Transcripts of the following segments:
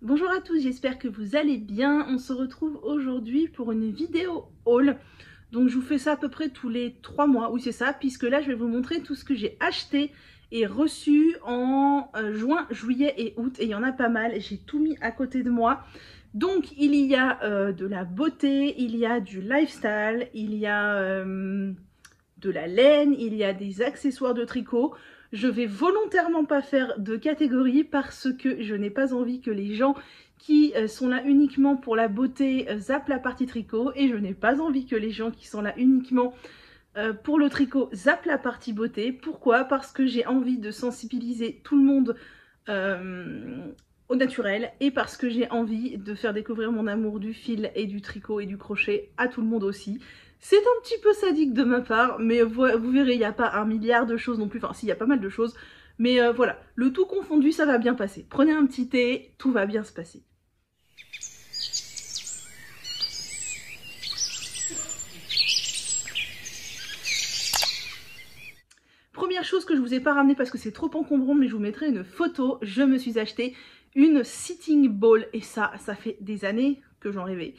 Bonjour à tous, j'espère que vous allez bien. On se retrouve aujourd'hui pour une vidéo haul. Donc je vous fais ça à peu près tous les 3 mois, oui c'est ça, puisque là je vais vous montrer tout ce que j'ai acheté et reçu en juin, juillet et août. Et il y en a pas mal, j'ai tout mis à côté de moi. Donc il y a de la beauté, il y a du lifestyle, il y a de la laine, il y a des accessoires de tricot. Je vais volontairement pas faire de catégorie parce que je n'ai pas envie que les gens qui sont là uniquement pour la beauté zappent la partie tricot, et je n'ai pas envie que les gens qui sont là uniquement pour le tricot zappent la partie beauté. Pourquoi? Parce que j'ai envie de sensibiliser tout le monde au naturel, et parce que j'ai envie de faire découvrir mon amour du fil et du tricot et du crochet à tout le monde aussi. C'est un petit peu sadique de ma part, mais vous verrez, il n'y a pas un milliard de choses non plus, enfin si, il y a pas mal de choses, mais voilà, le tout confondu, ça va bien passer. Prenez un petit thé, tout va bien se passer. Première chose que je vous ai pas ramené parce que c'est trop encombrant, mais je vous mettrai une photo, je me suis acheté une sitting bowl, et ça fait des années que j'en rêvais.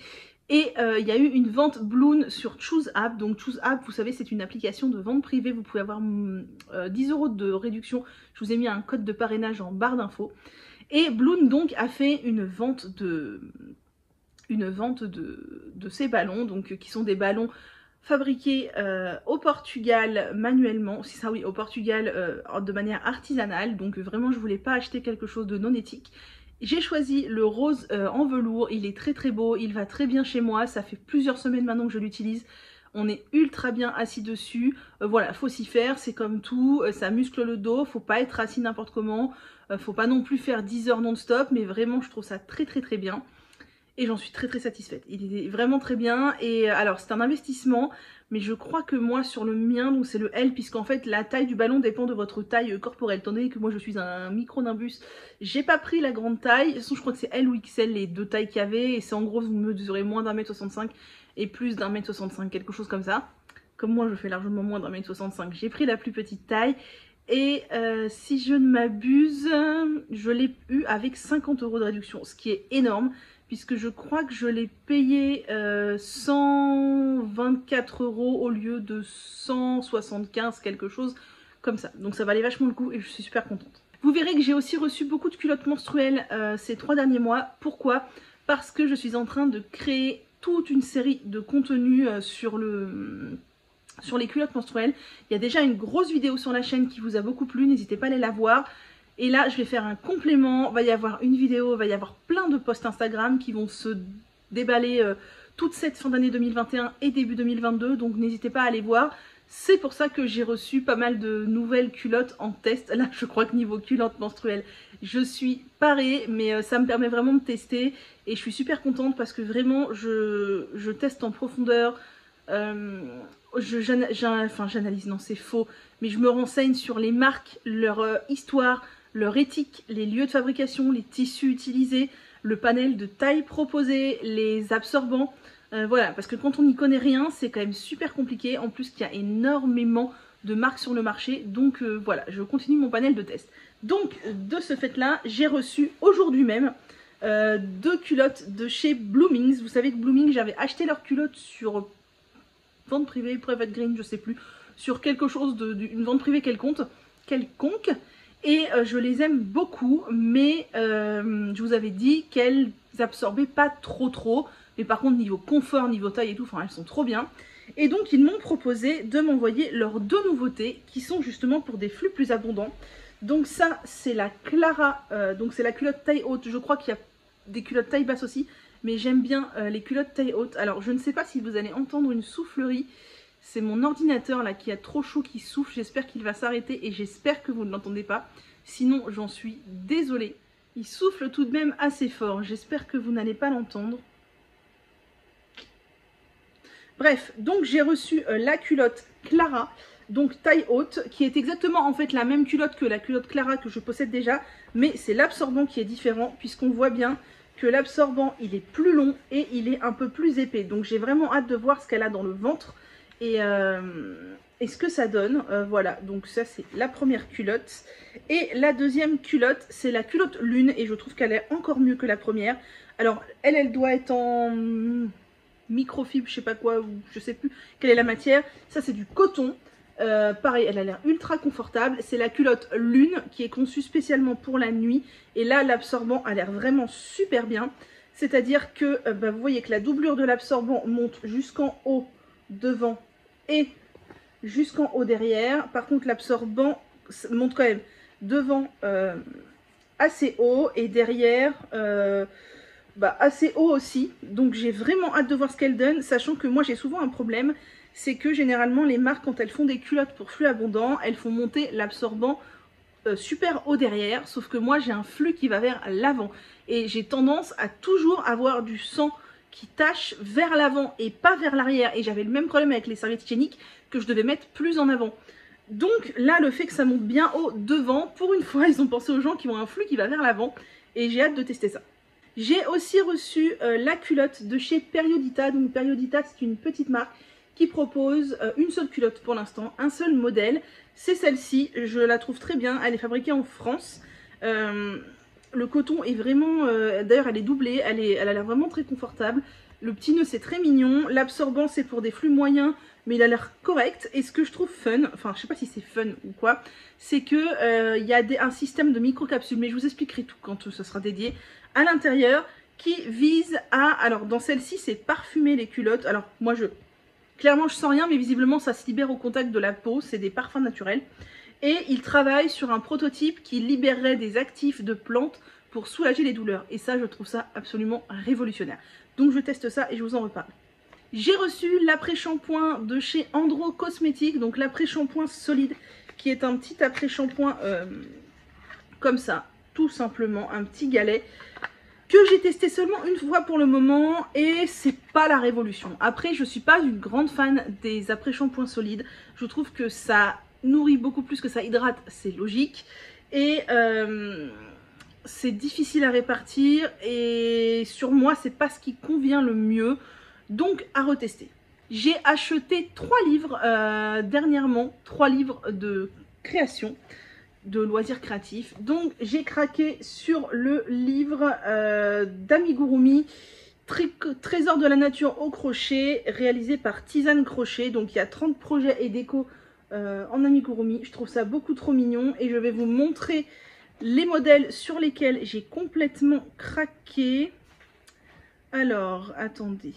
Et il y a eu une vente Bloon sur Choose App. Donc Choose App, vous savez, c'est une application de vente privée. Vous pouvez avoir 10 € de réduction. Je vous ai mis un code de parrainage en barre d'infos. Et Bloon donc a fait une vente de ces ballons, donc qui sont des ballons fabriqués au Portugal manuellement. C'est ça, oui, au Portugal de manière artisanale. Donc vraiment, je voulais pas acheter quelque chose de non éthique. J'ai choisi le rose en velours, il est très très beau, il va très bien chez moi, ça fait plusieurs semaines maintenant que je l'utilise, on est ultra bien assis dessus, voilà, faut s'y faire, c'est comme tout, ça muscle le dos, faut pas être assis n'importe comment, faut pas non plus faire 10 heures non-stop, mais vraiment je trouve ça très très très bien. Et j'en suis très très satisfaite, il est vraiment très bien. Et alors c'est un investissement, mais je crois que moi sur le mien, donc c'est le L, puisqu'en fait la taille du ballon dépend de votre taille corporelle, étant donné que moi je suis un micro-nimbus, j'ai pas pris la grande taille. De toute façon je crois que c'est L ou XL les deux tailles qu'il y avait, et c'est en gros vous mesurez moins d'1m65 et plus d'1m65, quelque chose comme ça. Comme moi je fais largement moins d'1m65, j'ai pris la plus petite taille. Et si je ne m'abuse, je l'ai eu avec 50 € de réduction, ce qui est énorme, puisque je crois que je l'ai payé 124 € au lieu de 175, quelque chose comme ça. Donc ça valait vachement le coup et je suis super contente. Vous verrez que j'ai aussi reçu beaucoup de culottes menstruelles ces 3 derniers mois. Pourquoi? Parce que je suis en train de créer toute une série de contenus sur les culottes menstruelles. Il y a déjà une grosse vidéo sur la chaîne qui vous a beaucoup plu, n'hésitez pas à aller la voir. Et là je vais faire un complément, va y avoir une vidéo, va y avoir plein de posts Instagram qui vont se déballer toute cette fin d'année 2021 et début 2022, donc n'hésitez pas à aller voir. C'est pour ça que j'ai reçu pas mal de nouvelles culottes en test. Là je crois que niveau culottes menstruelles je suis parée, mais ça me permet vraiment de tester et je suis super contente parce que vraiment je teste en profondeur. J'analyse, non c'est faux, mais je me renseigne sur les marques, leur histoire, leur éthique, les lieux de fabrication, les tissus utilisés, le panel de taille proposé, les absorbants, voilà, parce que quand on n'y connaît rien, c'est quand même super compliqué, en plus qu'il y a énormément de marques sur le marché, donc voilà, je continue mon panel de test. Donc de ce fait là, j'ai reçu aujourd'hui même 2 culottes de chez Bloomings. Vous savez que Bloomings, j'avais acheté leurs culottes sur vente privée, Private Green, je sais plus, sur quelque chose une vente privée quelconque, et je les aime beaucoup, mais je vous avais dit qu'elles absorbaient pas trop, mais par contre niveau confort, niveau taille et tout, enfin elles sont trop bien. Et donc ils m'ont proposé de m'envoyer leurs 2 nouveautés qui sont justement pour des flux plus abondants. Donc ça c'est la Clara, donc c'est la culotte taille haute, je crois qu'il y a des culottes taille basse aussi, mais j'aime bien les culottes taille haute. Alors je ne sais pas si vous allez entendre une soufflerie, c'est mon ordinateur là qui a trop chaud qui souffle, j'espère qu'il va s'arrêter et j'espère que vous ne l'entendez pas, sinon j'en suis désolée. Il souffle tout de même assez fort, j'espère que vous n'allez pas l'entendre. Bref, donc j'ai reçu la culotte Clara, donc taille haute, qui est exactement en fait la même culotte que la culotte Clara que je possède déjà, mais c'est l'absorbant qui est différent, puisqu'on voit bien que l'absorbant il est plus long et il est un peu plus épais. Donc j'ai vraiment hâte de voir ce qu'elle a dans le ventre. Et ce que ça donne, voilà, donc ça c'est la première culotte. Et la deuxième culotte, c'est la culotte lune, et je trouve qu'elle est encore mieux que la première. Alors elle doit être en microfibre, je sais pas quoi, ou je sais plus quelle est la matière. Ça c'est du coton. Pareil, elle a l'air ultra confortable. C'est la culotte lune qui est conçue spécialement pour la nuit. Et là, l'absorbant a l'air vraiment super bien. C'est-à-dire que vous voyez que la doublure de l'absorbant monte jusqu'en haut devant et jusqu'en haut derrière. Par contre, l'absorbant monte quand même devant assez haut et derrière assez haut aussi. Donc j'ai vraiment hâte de voir ce qu'elle donne, sachant que moi j'ai souvent un problème, c'est que généralement les marques, quand elles font des culottes pour flux abondant, elles font monter l'absorbant super haut derrière, sauf que moi j'ai un flux qui va vers l'avant et j'ai tendance à toujours avoir du sang qui tache vers l'avant et pas vers l'arrière, et j'avais le même problème avec les serviettes hygiéniques que je devais mettre plus en avant. Donc là, le fait que ça monte bien haut devant, pour une fois ils ont pensé aux gens qui ont un flux qui va vers l'avant, et j'ai hâte de tester ça. J'ai aussi reçu la culotte de chez Periodita. Donc Periodita, c'est une petite marque qui propose une seule culotte pour l'instant, un seul modèle. C'est celle-ci, je la trouve très bien, elle est fabriquée en France. Le coton est vraiment, d'ailleurs elle est doublée, elle a l'air vraiment très confortable. Le petit nœud c'est très mignon, l'absorbant c'est pour des flux moyens, mais il a l'air correct. Et ce que je trouve fun, enfin je sais pas si c'est fun ou quoi, c'est que il y a un système de micro-capsules, mais je vous expliquerai tout quand ce sera dédié, à l'intérieur, qui vise à, alors dans celle-ci c'est parfumer les culottes. Alors moi clairement je sens rien, mais visiblement ça se libère au contact de la peau, c'est des parfums naturels. Et il travaille sur un prototype qui libérerait des actifs de plantes pour soulager les douleurs. Et ça, je trouve ça absolument révolutionnaire. Donc je teste ça et je vous en reparle. J'ai reçu l'après-shampoing de chez Andro Cosmétiques, donc l'après-shampoing solide, qui est un petit après-shampoing comme ça, tout simplement, un petit galet, que j'ai testé seulement une fois pour le moment, et c'est pas la révolution. Après, je suis pas une grande fan des après-shampoings solides, je trouve que ça nourrit beaucoup plus que ça hydrate, c'est logique, et c'est difficile à répartir, et sur moi c'est pas ce qui convient le mieux, donc à retester. J'ai acheté 3 livres dernièrement, 3 livres de création, de loisirs créatifs. Donc j'ai craqué sur le livre d'Amigurumi, Trésor de la nature au crochet, réalisé par Tisane Crochet. Donc il y a 30 projets et déco en amigurumi. Je trouve ça beaucoup trop mignon, et je vais vous montrer les modèles sur lesquels j'ai complètement craqué. Alors attendez,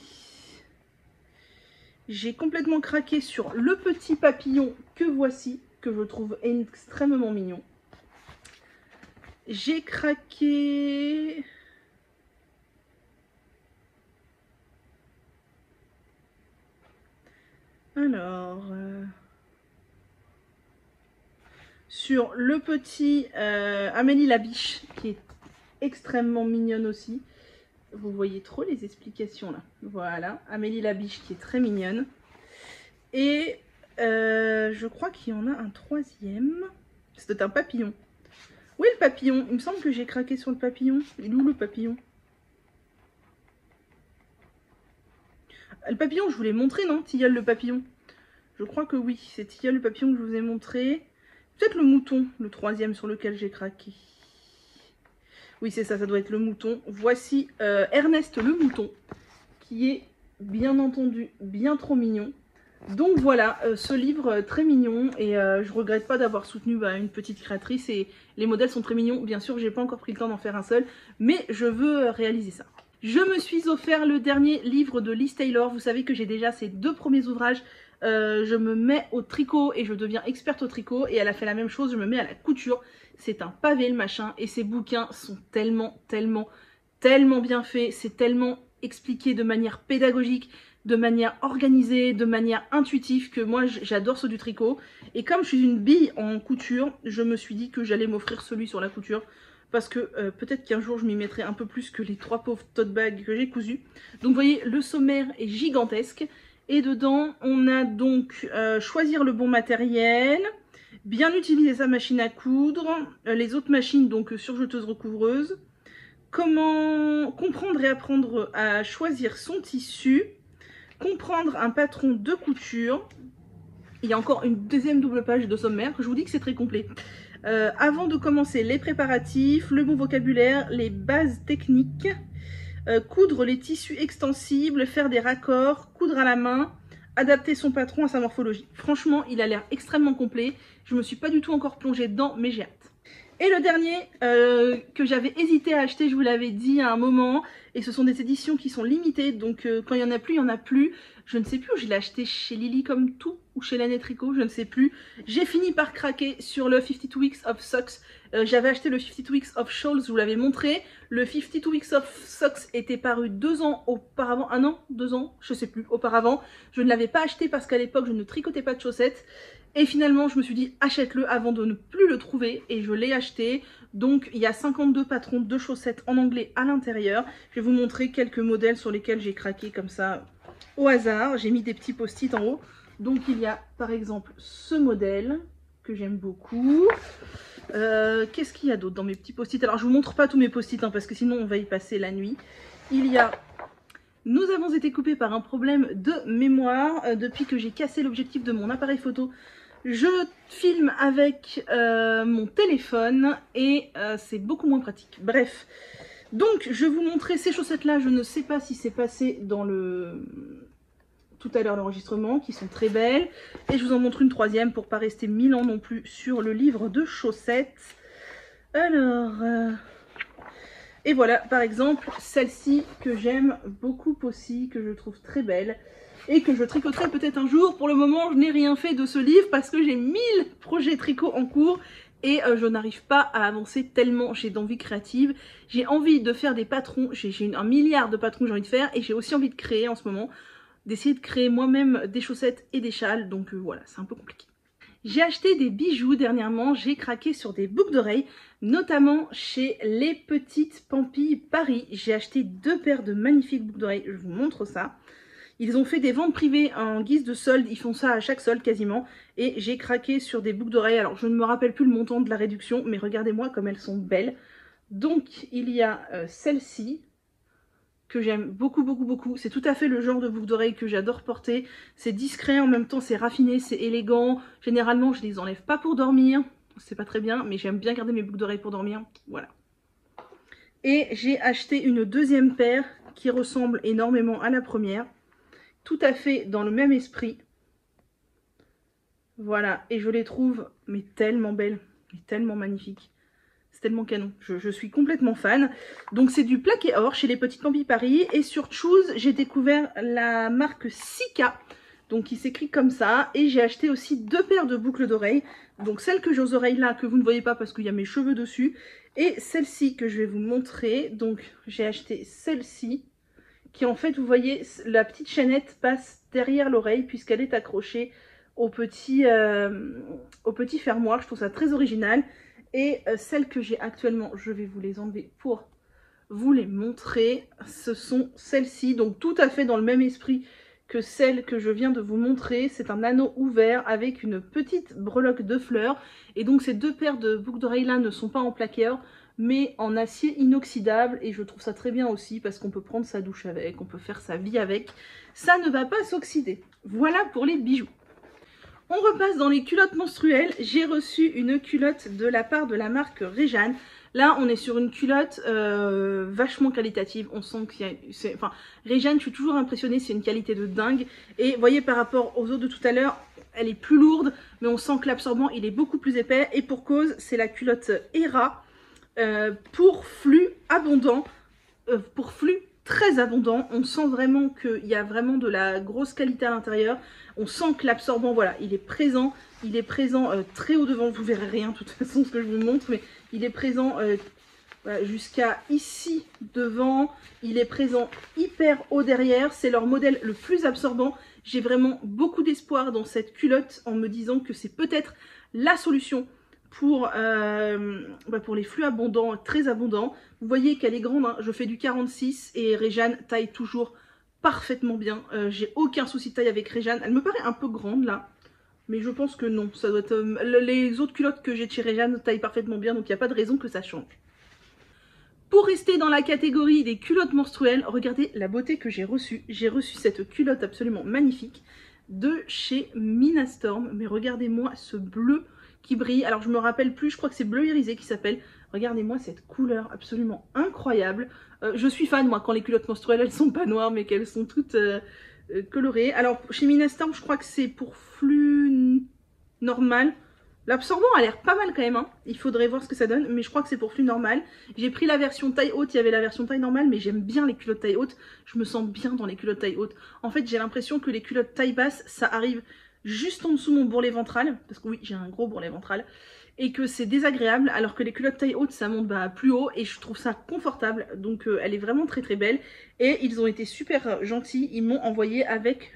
j'ai complètement craqué sur le petit papillon que voici, que je trouve extrêmement mignon. J'ai craqué alors sur le petit Amélie la biche, qui est extrêmement mignonne aussi. Vous voyez trop les explications là. Voilà, Amélie la biche qui est très mignonne. Et je crois qu'il y en a un troisième. C'est un papillon. Où est le papillon? Il me semble que j'ai craqué sur le papillon. Il est où le papillon? Le papillon, je vous l'ai montré, non? Tilleul le papillon. Je crois que oui, c'est Tilleul le papillon que je vous ai montré. Peut-être le mouton, le troisième sur lequel j'ai craqué. Oui, c'est ça, ça doit être le mouton. Voici Ernest le mouton, qui est bien entendu bien trop mignon. Donc voilà, ce livre très mignon, et je regrette pas d'avoir soutenu une petite créatrice, et les modèles sont très mignons. Bien sûr, j'ai pas encore pris le temps d'en faire un seul, mais je veux réaliser ça. Je me suis offert le dernier livre de Liz Taylor. Vous savez que j'ai déjà ses 2 premiers ouvrages. Je me mets au tricot et je deviens experte au tricot, et elle a fait la même chose, je me mets à la couture. C'est un pavé le machin, et ces bouquins sont tellement bien faits, c'est tellement expliqué de manière pédagogique, de manière organisée, de manière intuitive, que moi j'adore ceux du tricot. Et comme je suis une bille en couture, je me suis dit que j'allais m'offrir celui sur la couture, parce que peut-être qu'un jour je m'y mettrai un peu plus que les 3 pauvres tote bags que j'ai cousus. Donc vous voyez, le sommaire est gigantesque, et dedans on a donc choisir le bon matériel, bien utiliser sa machine à coudre, les autres machines, donc surjeteuses, recouvreuse, comment comprendre et apprendre à choisir son tissu, comprendre un patron de couture. Il y a encore une deuxième double page de sommaire. Je vous dis que c'est très complet. Avant de commencer, les préparatifs, le bon vocabulaire, les bases techniques, coudre les tissus extensibles, faire des raccords, coudre à la main, adapter son patron à sa morphologie. Franchement, il a l'air extrêmement complet. Je ne me suis pas du tout encore plongée dedans, mais j'ai hâte. Et le dernier que j'avais hésité à acheter, je vous l'avais dit à un moment, et ce sont des éditions qui sont limitées, donc quand il n'y en a plus, il n'y en a plus. Je ne sais plus où je l'ai acheté, chez Lily comme tout, ou chez Lannett Tricot, je ne sais plus. J'ai fini par craquer sur le 52 Weeks of Socks. J'avais acheté le 52 Weeks of Shawls, je vous l'avais montré. Le 52 Weeks of Socks était paru 2 ans auparavant, 1 an, 2 ans, je ne sais plus, auparavant. Je ne l'avais pas acheté parce qu'à l'époque, je ne tricotais pas de chaussettes. Et finalement, je me suis dit, achète-le avant de ne plus le trouver. Et je l'ai acheté. Donc, il y a 52 patrons de chaussettes en anglais à l'intérieur. Je vais vous montrer quelques modèles sur lesquels j'ai craqué comme ça au hasard. J'ai mis des petits post-it en haut. Donc, il y a par exemple ce modèle que j'aime beaucoup. Qu'est-ce qu'il y a d'autre dans mes petits post-it? Alors, je vous montre pas tous mes post-it parce que sinon, on va y passer la nuit. Il y a... Nous avons été coupés par un problème de mémoire depuis que j'ai cassé l'objectif de mon appareil photo. Je filme avec mon téléphone et c'est beaucoup moins pratique. Bref, donc je vais vous montrer ces chaussettes-là. Je ne sais pas si c'est passé dans le... tout à l'heure l'enregistrement, qui sont très belles. Et je vous en montre une troisième pour pas rester 1000 ans non plus sur le livre de chaussettes. Alors... Et voilà, par exemple, celle-ci que j'aime beaucoup aussi, que je trouve très belle et que je tricoterai peut-être un jour. Pour le moment, je n'ai rien fait de ce livre parce que j'ai 1000 projets tricot en cours et je n'arrive pas à avancer tellement j'ai d'envie créative. J'ai envie de faire des patrons, j'ai un milliard de patrons que j'ai envie de faire et j'ai aussi envie de créer en ce moment, d'essayer de créer moi-même des chaussettes et des châles, donc voilà, c'est un peu compliqué. J'ai acheté des bijoux dernièrement, j'ai craqué sur des boucles d'oreilles, notamment chez Les Petites Pampilles Paris. J'ai acheté 2 paires de magnifiques boucles d'oreilles, je vous montre ça. Ils ont fait des ventes privées en guise de solde, ils font ça à chaque solde quasiment. Et j'ai craqué sur des boucles d'oreilles, alors je ne me rappelle plus le montant de la réduction, mais regardez-moi comme elles sont belles. Donc il y a celle-ci, que j'aime beaucoup beaucoup beaucoup, c'est tout à fait le genre de boucle d'oreille que j'adore porter, c'est discret, en même temps c'est raffiné, c'est élégant, généralement je les enlève pas pour dormir, c'est pas très bien, mais j'aime bien garder mes boucles d'oreilles pour dormir, voilà. Et j'ai acheté une deuxième paire qui ressemble énormément à la première, tout à fait dans le même esprit, voilà, et je les trouve mais tellement belles, mais tellement magnifiques. C'est tellement canon, je suis complètement fan. Donc c'est du plaqué or chez Les Petites Pampilles Paris. Et sur Choose, j'ai découvert la marque Sika, donc qui s'écrit comme ça. Et j'ai acheté aussi 2 paires de boucles d'oreilles. Donc celle que j'ai aux oreilles là, que vous ne voyez pas parce qu'il y a mes cheveux dessus. Et celle-ci que je vais vous montrer. Donc j'ai acheté celle-ci, qui en fait, vous voyez, la petite chaînette passe derrière l'oreille puisqu'elle est accrochée au petit fermoir. Je trouve ça très original. Et celles que j'ai actuellement, je vais vous les enlever pour vous les montrer. Ce sont celles-ci, donc tout à fait dans le même esprit que celle que je viens de vous montrer. C'est un anneau ouvert avec une petite breloque de fleurs. Et donc ces 2 paires de boucles d'oreilles là ne sont pas en plaqué or, mais en acier inoxydable. Et je trouve ça très bien aussi parce qu'on peut prendre sa douche avec, on peut faire sa vie avec. Ça ne va pas s'oxyder. Voilà pour les bijoux. On repasse dans les culottes menstruelles. J'ai reçu une culotte de la part de la marque Réjeanne. Là, on est sur une culotte vachement qualitative. On sent qu'il y a... Enfin, Réjeanne, je suis toujours impressionnée. C'est une qualité de dingue. Et vous voyez, par rapport aux autres de tout à l'heure, elle est plus lourde. Mais on sent que l'absorbant, il est beaucoup plus épais. Et pour cause, c'est la culotte Hera pour flux abondant. Pour flux très abondant, on sent vraiment qu'il y a vraiment de la grosse qualité à l'intérieur, on sent que l'absorbant, voilà, il est présent très haut devant, vous verrez rien de toute façon ce que je vous montre, mais il est présent voilà, jusqu'à ici devant, il est présent hyper haut derrière, c'est leur modèle le plus absorbant. J'ai vraiment beaucoup d'espoir dans cette culotte en me disant que c'est peut-être la solution pour les flux abondants, très abondants. Vous voyez qu'elle est grande, hein. Je fais du 46 et Réjeanne taille toujours parfaitement bien. J'ai aucun souci de taille avec Réjeanne. Elle me paraît un peu grande là, mais je pense que non. Ça doit être, les autres culottes que j'ai de chez Réjeanne taillent parfaitement bien, donc il n'y a pas de raison que ça change. Pour rester dans la catégorie des culottes menstruelles, regardez la beauté que j'ai reçue. J'ai reçu cette culotte absolument magnifique de chez Minastorm. Mais regardez-moi ce bleu qui brille. Alors je me rappelle plus, je crois que c'est bleu irisé qui s'appelle. Regardez-moi cette couleur absolument incroyable. Je suis fan moi quand les culottes menstruelles elles sont pas noires mais qu'elles sont toutes colorées. Alors chez Minastorm je crois que c'est pour flux normal. L'absorbant a l'air pas mal quand même, hein. Il faudrait voir ce que ça donne, mais je crois que c'est pour flux normal. J'ai pris la version taille haute, il y avait la version taille normale, mais j'aime bien les culottes taille haute. Je me sens bien dans les culottes taille haute. En fait, j'ai l'impression que les culottes taille basse, ça arrive juste en dessous de mon bourrelet ventral, parce que oui, j'ai un gros bourrelet ventral, et que c'est désagréable, alors que les culottes taille haute, ça monte plus haut, et je trouve ça confortable. Donc elle est vraiment très très belle, et ils ont été super gentils, ils m'ont envoyé avec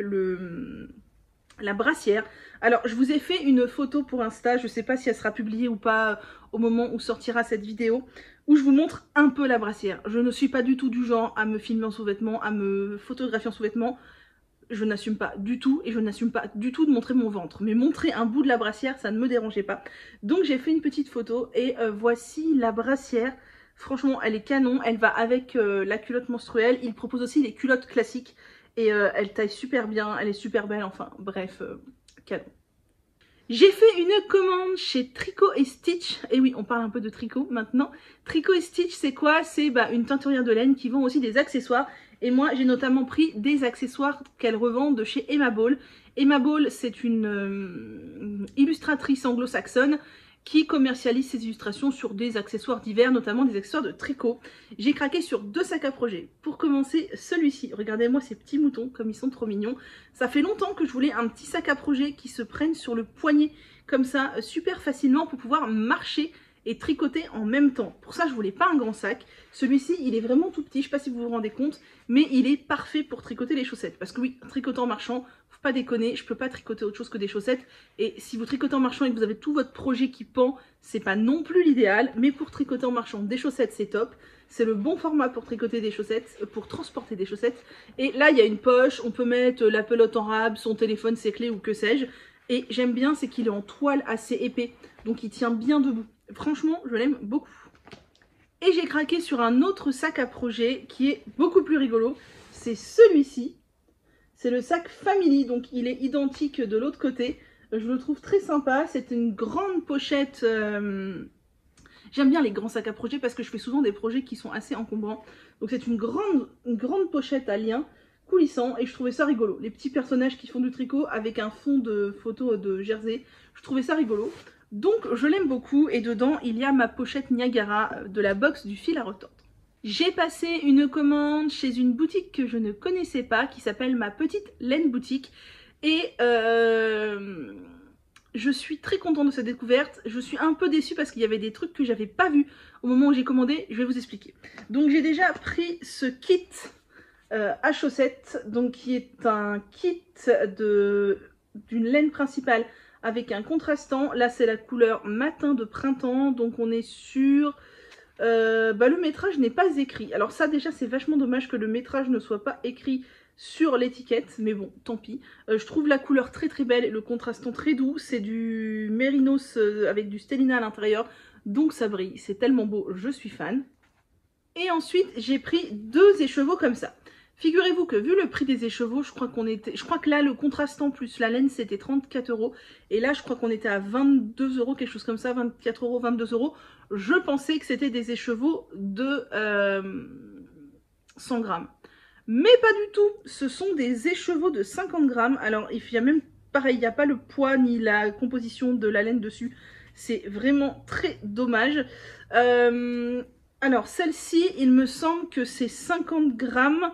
la brassière. Alors je vous ai fait une photo pour Insta, je sais pas si elle sera publiée ou pas au moment où sortira cette vidéo, où je vous montre un peu la brassière. Je ne suis pas du tout du genre à me filmer en sous-vêtements, à me photographier en sous-vêtements. Je n'assume pas du tout, et je n'assume pas du tout de montrer mon ventre. Mais montrer un bout de la brassière, ça ne me dérangeait pas. Donc j'ai fait une petite photo, et voici la brassière. Franchement, elle est canon, elle va avec la culotte menstruelle. Il propose aussi les culottes classiques, et elle taille super bien, elle est super belle, enfin bref, canon. J'ai fait une commande chez Tricot et Stitch, et oui on parle un peu de tricot maintenant. Tricot et Stitch c'est quoi? C'est une teinturière de laine qui vend aussi des accessoires, et moi j'ai notamment pris des accessoires qu'elle revend de chez Emma Ball. Emma Ball c'est une illustratrice anglo-saxonne qui commercialise ses illustrations sur des accessoires divers, notamment des accessoires de tricot. J'ai craqué sur 2 sacs à projet. Pour commencer, celui-ci. Regardez-moi ces petits moutons, comme ils sont trop mignons. Ça fait longtemps que je voulais un petit sac à projet qui se prenne sur le poignet, comme ça, super facilement, pour pouvoir marcher et tricoter en même temps. Pour ça, je voulais pas un grand sac. Celui-ci, il est vraiment tout petit, je sais pas si vous vous rendez compte, mais il est parfait pour tricoter les chaussettes. Parce que oui, tricoter en marchant, faut pas déconner, je peux pas tricoter autre chose que des chaussettes. Et si vous tricotez en marchant et que vous avez tout votre projet qui pend, c'est pas non plus l'idéal, mais pour tricoter en marchant des chaussettes, c'est top. C'est le bon format pour tricoter des chaussettes, pour transporter des chaussettes. Et là, il y a une poche, on peut mettre la pelote en rab, son téléphone, ses clés ou que sais-je. Et j'aime bien, c'est qu'il est en toile assez épais, donc il tient bien debout. Franchement, je l'aime beaucoup. Et j'ai craqué sur un autre sac à projet qui est beaucoup plus rigolo. C'est celui-ci. C'est le sac Family, donc il est identique de l'autre côté. Je le trouve très sympa. C'est une grande pochette. J'aime bien les grands sacs à projet parce que je fais souvent des projets qui sont assez encombrants. Donc c'est une grande pochette à lien coulissant et je trouvais ça rigolo. Les petits personnages qui font du tricot avec un fond de photo de jersey, je trouvais ça rigolo. Donc je l'aime beaucoup et dedans il y a ma pochette Niagara de la box du fil à retordre. J'ai passé une commande chez une boutique que je ne connaissais pas qui s'appelle Ma Petite Laine Boutique et je suis très contente de cette découverte. Je suis un peu déçue parce qu'il y avait des trucs que j'avais pas vus au moment où j'ai commandé. Je vais vous expliquer. Donc j'ai déjà pris ce kit à chaussettes, donc qui est un kit d'une laine principale avec un contrastant. Là c'est la couleur matin de printemps, donc on est sur le métrage n'est pas écrit. Alors ça déjà c'est vachement dommage que le métrage ne soit pas écrit sur l'étiquette, mais bon tant pis. Je trouve la couleur très très belle et le contrastant très doux. C'est du mérinos avec du stellina à l'intérieur, donc ça brille, c'est tellement beau, je suis fan. Et ensuite j'ai pris 2 écheveaux comme ça. Figurez-vous que vu le prix des écheveaux, je crois que là le contrastant plus la laine c'était 34 €. Et là je crois qu'on était à 22 €, quelque chose comme ça, 24 €, 22 €. Je pensais que c'était des écheveaux de 100 grammes. Mais pas du tout, ce sont des écheveaux de 50 grammes. Alors il y a même pareil, il n'y a pas le poids ni la composition de la laine dessus. C'est vraiment très dommage. Alors celle-ci, il me semble que c'est 50 grammes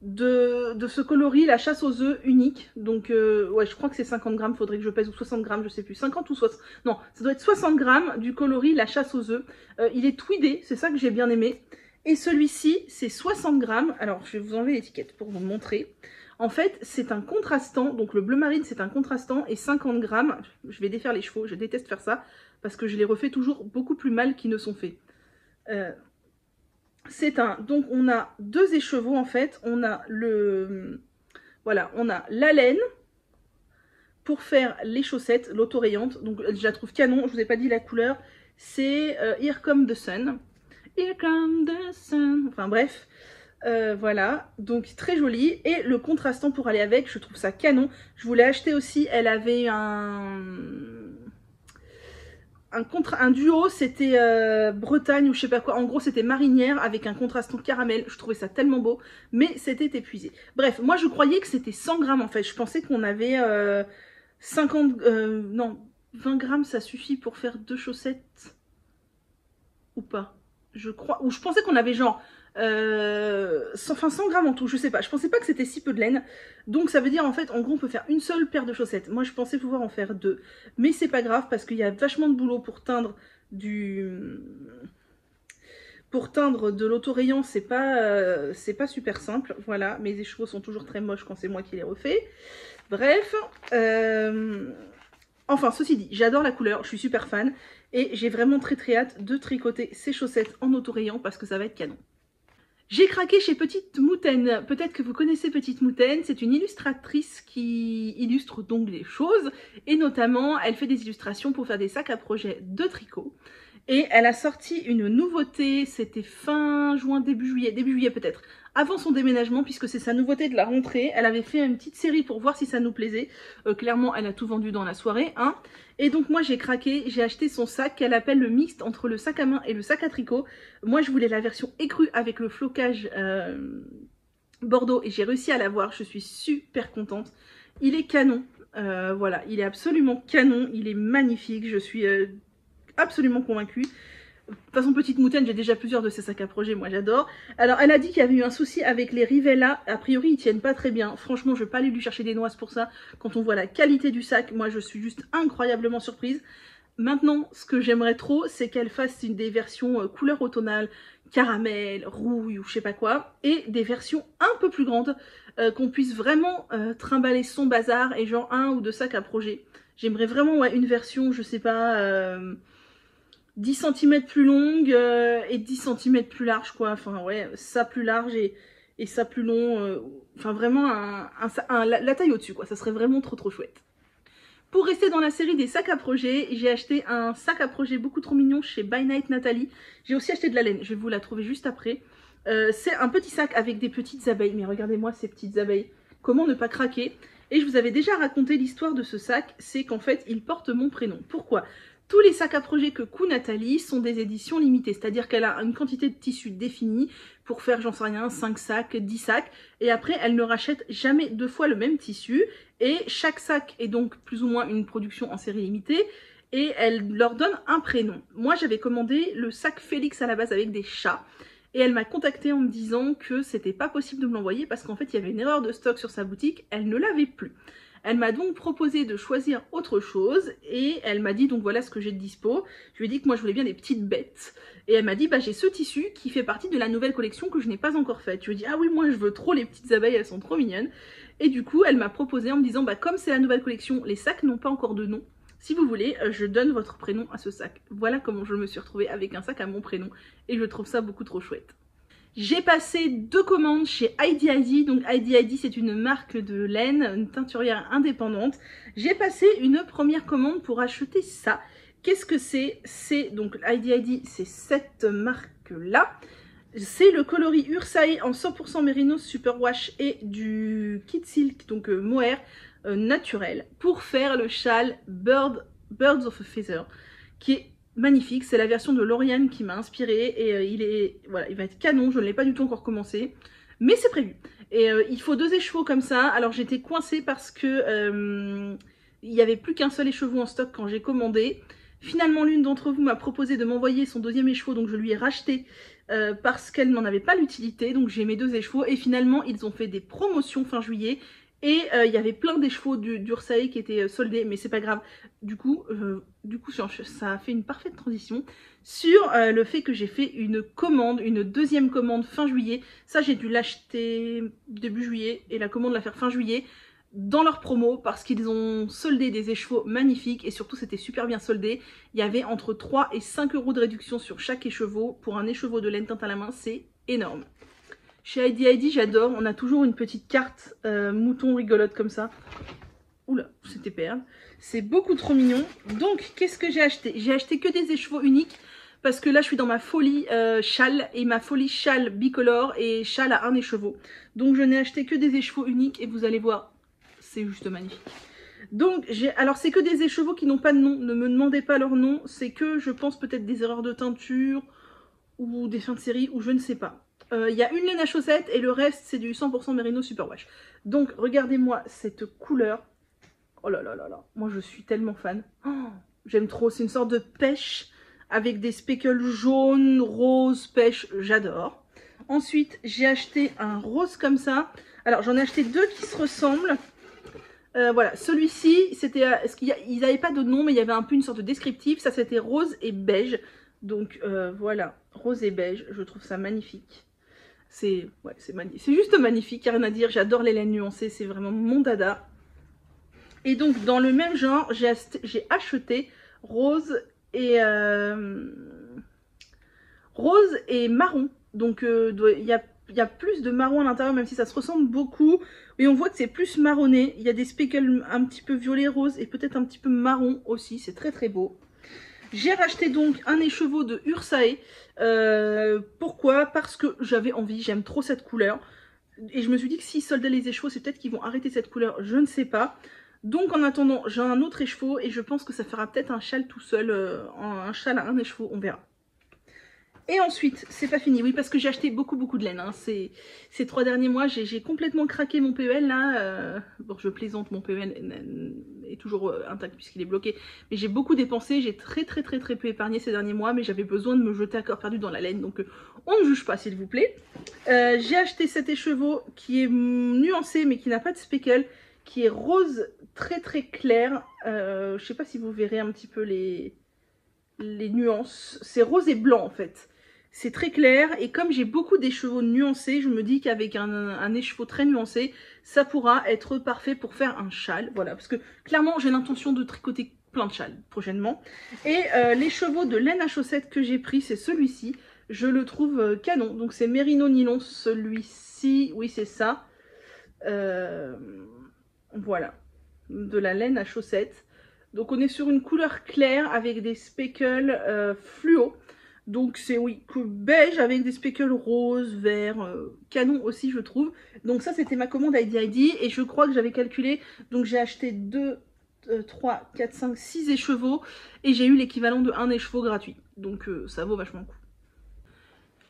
de ce coloris, la chasse aux œufs unique. Donc ouais, je crois que c'est 50 grammes, faudrait que je pèse, ou 60 grammes, je sais plus, 50 ou 60, non, ça doit être 60 grammes du coloris la chasse aux œufs. Il est tweedé, c'est ça que j'ai bien aimé. Et celui-ci, c'est 60 grammes. Alors, je vais vous enlever l'étiquette pour vous le montrer. En fait, c'est un contrastant. Donc, le bleu marine, c'est un contrastant. Et 50 grammes, je vais défaire les chevaux. Je déteste faire ça parce que je les refais toujours beaucoup plus mal qu'ils ne sont faits. Donc, on a 2 écheveaux, en fait. On a voilà, on a la laine pour faire les chaussettes, l'autorayante. Donc, je la trouve canon. Je vous ai pas dit la couleur. C'est Here Come the Sun. Here come the sun. Enfin bref, voilà, donc très joli. Et le contrastant pour aller avec, je trouve ça canon. Je voulais acheter aussi, elle avait un duo, c'était Bretagne ou je sais pas quoi. En gros, c'était marinière avec un contrastant caramel. Je trouvais ça tellement beau, mais c'était épuisé. Bref, moi je croyais que c'était 100 grammes en fait. Je pensais qu'on avait 50, non, 20 grammes, ça suffit pour faire 2 chaussettes. Ou pas, je crois. Ou je pensais qu'on avait genre 100 grammes en tout, je sais pas. Je pensais pas que c'était si peu de laine. Donc ça veut dire en fait, en gros, on peut faire une seule paire de chaussettes. Moi, je pensais pouvoir en faire 2. Mais c'est pas grave parce qu'il y a vachement de boulot pour teindre Pour teindre de l'autorayon, c'est pas super simple. Voilà, mes écheveaux sont toujours très moches quand c'est moi qui les refais. Bref, enfin, ceci dit, j'adore la couleur, je suis super fan. Et j'ai vraiment très hâte de tricoter ces chaussettes en autorayon parce que ça va être canon. J'ai craqué chez Petite Moutaine. Peut-être que vous connaissez Petite Moutaine. C'est une illustratrice qui illustre donc les choses. Et notamment, elle fait des illustrations pour faire des sacs à projet de tricot. Et elle a sorti une nouveauté, c'était fin juin, début juillet peut-être, avant son déménagement, puisque c'est sa nouveauté de la rentrée. Elle avait fait une petite série pour voir si ça nous plaisait. Clairement, elle a tout vendu dans la soirée, hein. Et donc moi j'ai craqué, j'ai acheté son sac qu'elle appelle le mixte entre le sac à main et le sac à tricot. Moi je voulais la version écrue avec le flocage bordeaux et j'ai réussi à l'avoir, je suis super contente. Il est canon, voilà, il est absolument canon, il est magnifique, je suis absolument convaincue. De toute façon, Petite Moutaine, j'ai déjà plusieurs de ces sacs à projet, moi j'adore. Alors, elle a dit qu'il y avait eu un souci avec les Rivella. A priori, ils tiennent pas très bien. Franchement, je vais pas aller lui chercher des noises pour ça. Quand on voit la qualité du sac, moi je suis juste incroyablement surprise. Maintenant, ce que j'aimerais trop, c'est qu'elle fasse des versions couleur automnale, caramel, rouille ou je sais pas quoi, et des versions un peu plus grandes, qu'on puisse vraiment trimballer son bazar et genre 1 ou 2 sacs à projet. J'aimerais vraiment ouais, une version, je sais pas... 10 cm plus longue et 10 cm plus large quoi, enfin ouais, ça plus large et ça plus long, enfin vraiment la taille au-dessus quoi, ça serait vraiment trop chouette. Pour rester dans la série des sacs à projet, j'ai acheté un sac à projet beaucoup trop mignon chez By Night Nathalie. J'ai aussi acheté de la laine, je vais vous la trouver juste après. C'est un petit sac avec des petites abeilles, mais regardez-moi ces petites abeilles, comment ne pas craquer. Et je vous avais déjà raconté l'histoire de ce sac, c'est qu'en fait il porte mon prénom. Pourquoi ? Tous les sacs à projet que coud Nathalie sont des éditions limitées, c'est-à-dire qu'elle a une quantité de tissu définie pour faire, j'en sais rien, 5 sacs, 10 sacs, et après elle ne rachète jamais 2 fois le même tissu, et chaque sac est donc plus ou moins une production en série limitée, et elle leur donne un prénom. Moi j'avais commandé le sac Félix à la base avec des chats, et elle m'a contactée en me disant que c'était pas possible de me l'envoyer parce qu'en fait il y avait une erreur de stock sur sa boutique, elle ne l'avait plus. Elle m'a donc proposé de choisir autre chose et elle m'a dit donc voilà ce que j'ai de dispo. Je lui ai dit que moi je voulais bien des petites bêtes et elle m'a dit bah j'ai ce tissu qui fait partie de la nouvelle collection que je n'ai pas encore faite. Je lui ai dit ah oui moi je veux trop les petites abeilles, elles sont trop mignonnes. Et du coup elle m'a proposé en me disant bah comme c'est la nouvelle collection, les sacs n'ont pas encore de nom. Si vous voulez, je donne votre prénom à ce sac. Voilà comment je me suis retrouvée avec un sac à mon prénom et je trouve ça beaucoup trop chouette. J'ai passé 2 commandes chez Heidi Heidi. Donc Heidi Heidi c'est une marque de laine, une teinturière indépendante. J'ai passé une première commande pour acheter ça. Qu'est-ce que c'est? C'est donc Heidi Heidi, c'est cette marque là. C'est le coloris Ursae en 100% Mérinos Superwash et du kit silk, donc mohair naturel, pour faire le châle Birds of a Feather, qui est magnifique. C'est la version de Lauriane qui m'a inspirée et il va être canon. Je ne l'ai pas du tout encore commencé, mais c'est prévu. Et il faut 2 écheveaux comme ça. Alors j'étais coincée parce que il n'y avait plus qu'un seul écheveau en stock quand j'ai commandé. Finalement, l'une d'entre vous m'a proposé de m'envoyer son 2e écheveau, donc je lui ai racheté parce qu'elle n'en avait pas l'utilité. Donc j'ai mes 2 écheveaux et finalement ils ont fait des promotions fin juillet. Et il y avait plein d'écheveaux d'Ursae qui étaient soldés, mais c'est pas grave. Du coup, ça a fait une parfaite transition sur le fait que j'ai fait une commande, une 2e commande fin juillet. Ça, j'ai dû l'acheter début juillet et la commande la faire fin juillet dans leur promo parce qu'ils ont soldé des écheveaux magnifiques et surtout c'était super bien soldé. Il y avait entre 3 et 5 € de réduction sur chaque écheveau. Pour un écheveau de laine teinte à la main, c'est énorme. Chez Heidi Heidi, j'adore, on a toujours une petite carte mouton rigolote comme ça. Oula, c'était perle. C'est beaucoup trop mignon. Donc, qu'est-ce que j'ai acheté? J'ai acheté que des écheveaux uniques parce que là je suis dans ma folie châle, et ma folie châle bicolore et châle à un écheveau. Donc je n'ai acheté que des écheveaux uniques et vous allez voir, c'est juste magnifique. Donc alors c'est que des écheveaux qui n'ont pas de nom, ne me demandez pas leur nom, c'est que je pense peut-être des erreurs de teinture ou des fins de série ou je ne sais pas. Il y a une laine à chaussettes et le reste c'est du 100% Merino Superwash. Donc regardez-moi cette couleur. Oh là là là là, moi je suis tellement fan. Oh, j'aime trop, c'est une sorte de pêche avec des speckles jaunes, roses, pêche, j'adore. Ensuite j'ai acheté un rose comme ça. Alors j'en ai acheté deux qui se ressemblent. Voilà, celui-ci c'était, ils n'avaient pas de nom mais il y avait un peu une sorte de descriptif. Ça c'était rose et beige. Donc voilà, rose et beige, je trouve ça magnifique. C'est juste magnifique, il n'y a rien à dire, j'adore les laines nuancées, c'est vraiment mon dada. Et donc dans le même genre, j'ai acheté rose et marron. Donc il y a plus de marron à l'intérieur, même si ça se ressemble beaucoup. Et on voit que c'est plus marronné, il y a des speckles un petit peu violet rose et peut-être un petit peu marron aussi, c'est très très beau. J'ai racheté donc un écheveau de Ursae. Pourquoi? Parce que j'avais envie, j'aime trop cette couleur. Et je me suis dit que s'ils soldaient les écheveaux, c'est peut-être qu'ils vont arrêter cette couleur, je ne sais pas. Donc en attendant, j'ai un autre écheveau et je pense que ça fera peut-être un châle tout seul, un châle à un écheveau, on verra. Et ensuite, c'est pas fini, oui, parce que j'ai acheté beaucoup de laine. Hein. Ces 3 derniers mois, j'ai complètement craqué mon PEL là. Bon, je plaisante, mon PEL est toujours intact puisqu'il est bloqué. Mais j'ai beaucoup dépensé, j'ai très peu épargné ces derniers mois, mais j'avais besoin de me jeter à corps perdu dans la laine. Donc on ne juge pas, s'il vous plaît. J'ai acheté cet écheveau qui est nuancé, mais qui n'a pas de speckle, qui est rose très clair. Je sais pas si vous verrez un petit peu les nuances. C'est rose et blanc en fait. C'est très clair et comme j'ai beaucoup d'écheveaux nuancés, je me dis qu'avec un écheveau très nuancé, ça pourra être parfait pour faire un châle. Voilà, parce que clairement j'ai l'intention de tricoter plein de châles prochainement. Et l'écheveau de laine à chaussettes que j'ai pris, c'est celui-ci. Je le trouve canon. Donc c'est Merino Nylon, celui-ci. Oui, c'est ça. Voilà, de la laine à chaussettes. Donc on est sur une couleur claire avec des speckles fluo. Donc c'est oui, beige avec des speckles roses, vert, canon aussi je trouve. Donc ça c'était ma commande ID et je crois que j'avais calculé. Donc j'ai acheté 2, 3, 4, 5, 6 écheveaux et j'ai eu l'équivalent de 1 écheveau gratuit. Donc ça vaut vachement le coup.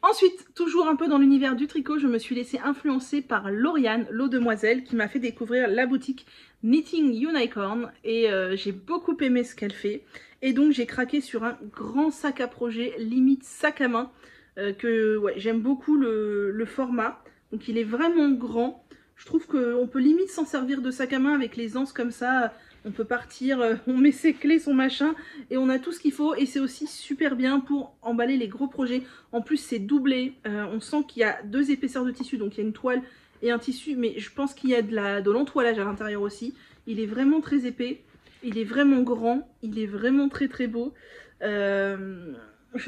Ensuite, toujours un peu dans l'univers du tricot, je me suis laissée influencer par Lauriane, l'eau demoiselle, qui m'a fait découvrir la boutique Knitting Unicorn. Et j'ai beaucoup aimé ce qu'elle fait. Et donc j'ai craqué sur un grand sac à projet, limite sac à main, que ouais, j'aime beaucoup le format. Donc il est vraiment grand. Je trouve qu'on peut limite s'en servir de sac à main avec les anses comme ça. On peut partir, on met ses clés, son machin, et on a tout ce qu'il faut. Et c'est aussi super bien pour emballer les gros projets. En plus, c'est doublé. On sent qu'il y a 2 épaisseurs de tissu, donc il y a une toile et un tissu. Mais je pense qu'il y a de l'entoilage à l'intérieur aussi. Il est vraiment très épais. Il est vraiment grand. Il est vraiment très beau. Je